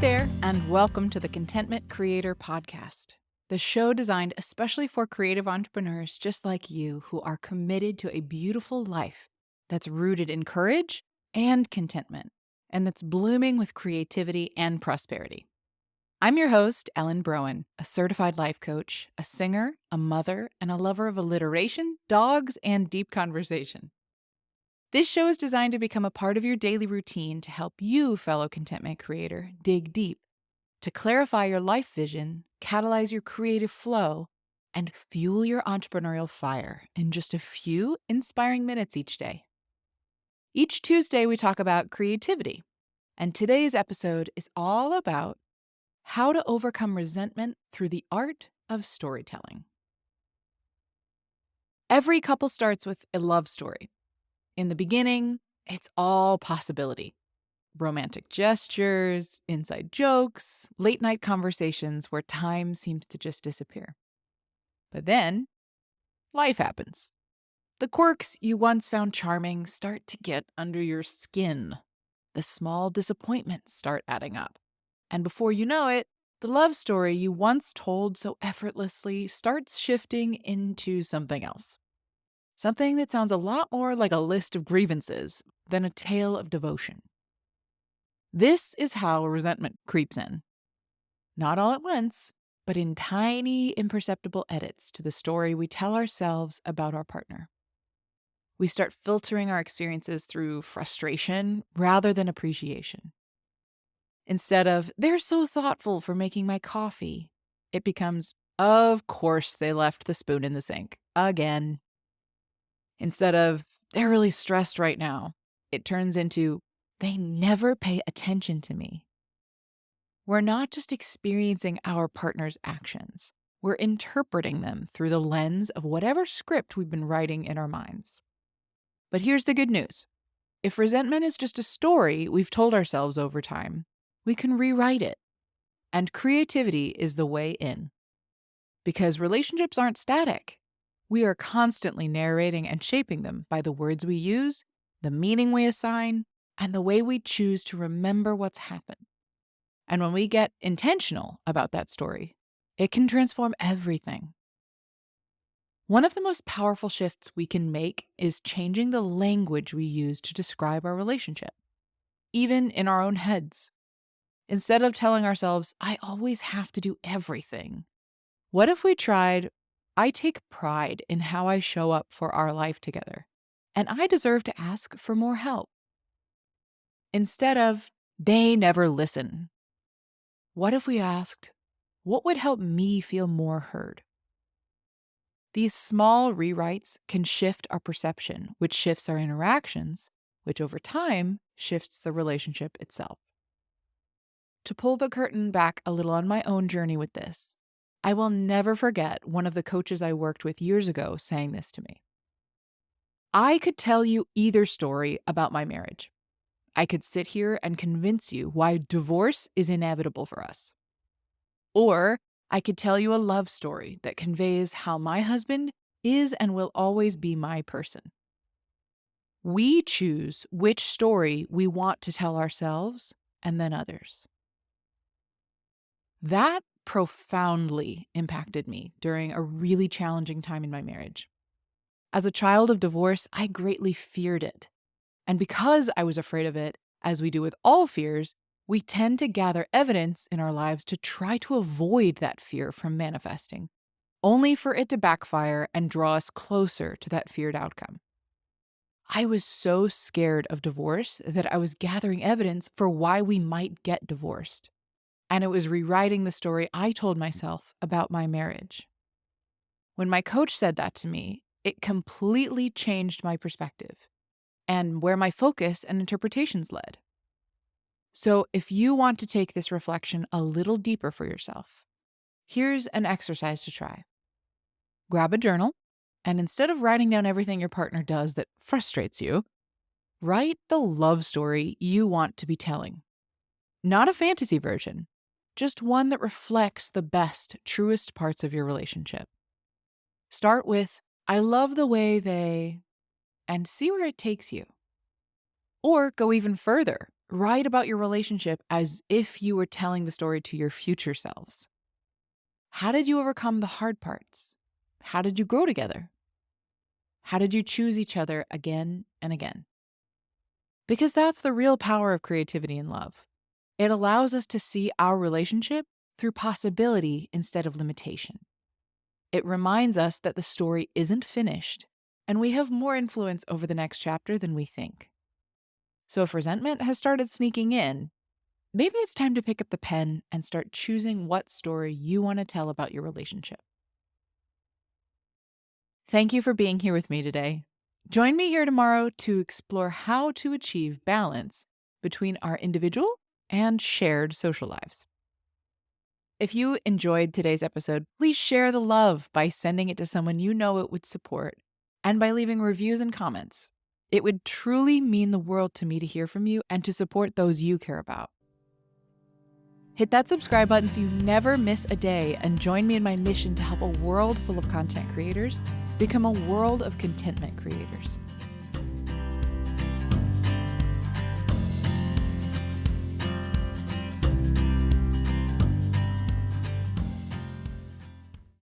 there, and welcome to the Contentment Creator Podcast, the show designed especially for creative entrepreneurs just like you who are committed to a beautiful life that's rooted in courage and contentment, and that's blooming with creativity and prosperity. I'm your host, Ellen Broen, a certified life coach, a singer, a mother, and a lover of alliteration, dogs, and deep conversation. This show is designed to become a part of your daily routine to help you, fellow contentment creator, dig deep, to clarify your life vision, catalyze your creative flow, and fuel your entrepreneurial fire in just a few inspiring minutes each day. Each Tuesday, we talk about creativity, and today's episode is all about how to overcome resentment through the art of storytelling. Every couple starts with a love story. In the beginning, it's all possibility. Romantic gestures, inside jokes, late night conversations where time seems to just disappear. But then, life happens. The quirks you once found charming start to get under your skin. The small disappointments start adding up. And before you know it, the love story you once told so effortlessly starts shifting into something else. Something that sounds a lot more like a list of grievances than a tale of devotion. This is how resentment creeps in. Not all at once, but in tiny, imperceptible edits to the story we tell ourselves about our partner. We start filtering our experiences through frustration rather than appreciation. Instead of, they're so thoughtful for making my coffee, it becomes, of course they left the spoon in the sink again. Instead of, they're really stressed right now, it turns into, they never pay attention to me. We're not just experiencing our partner's actions, we're interpreting them through the lens of whatever script we've been writing in our minds. But here's the good news. If resentment is just a story we've told ourselves over time, we can rewrite it. And creativity is the way in. Because relationships aren't static. We are constantly narrating and shaping them by the words we use, the meaning we assign, and the way we choose to remember what's happened. And when we get intentional about that story, it can transform everything. One of the most powerful shifts we can make is changing the language we use to describe our relationship, even in our own heads. Instead of telling ourselves, I always have to do everything, what if we tried, I take pride in how I show up for our life together, and I deserve to ask for more help? Instead of, they never listen, what if we asked, what would help me feel more heard? These small rewrites can shift our perception, which shifts our interactions, which over time shifts the relationship itself. To pull the curtain back a little on my own journey with this, I will never forget one of the coaches I worked with years ago saying this to me. I could tell you either story about my marriage. I could sit here and convince you why divorce is inevitable for us. Or I could tell you a love story that conveys how my husband is and will always be my person. We choose which story we want to tell ourselves and then others. That profoundly impacted me during a really challenging time in my marriage. As a child of divorce, I greatly feared it. And because I was afraid of it, as we do with all fears, we tend to gather evidence in our lives to try to avoid that fear from manifesting, only for it to backfire and draw us closer to that feared outcome. I was so scared of divorce that I was gathering evidence for why we might get divorced. And it was rewriting the story I told myself about my marriage. When my coach said that to me, it completely changed my perspective and where my focus and interpretations led. So if you want to take this reflection a little deeper for yourself, here's an exercise to try. Grab a journal, and instead of writing down everything your partner does that frustrates you, write the love story you want to be telling. Not a fantasy version, just one that reflects the best, truest parts of your relationship. Start with, I love the way they, and see where it takes you. Or go even further. Write about your relationship as if you were telling the story to your future selves. How did you overcome the hard parts? How did you grow together? How did you choose each other again and again? Because that's the real power of creativity and love. It allows us to see our relationship through possibility instead of limitation. It reminds us that the story isn't finished and we have more influence over the next chapter than we think. So if resentment has started sneaking in, maybe it's time to pick up the pen and start choosing what story you want to tell about your relationship. Thank you for being here with me today. Join me here tomorrow to explore how to achieve balance between our individual and shared social lives. If you enjoyed today's episode, please share the love by sending it to someone you know it would support and by leaving reviews and comments. It would truly mean the world to me to hear from you and to support those you care about. Hit that subscribe button so you never miss a day and join me in my mission to help a world full of content creators become a world of contentment creators.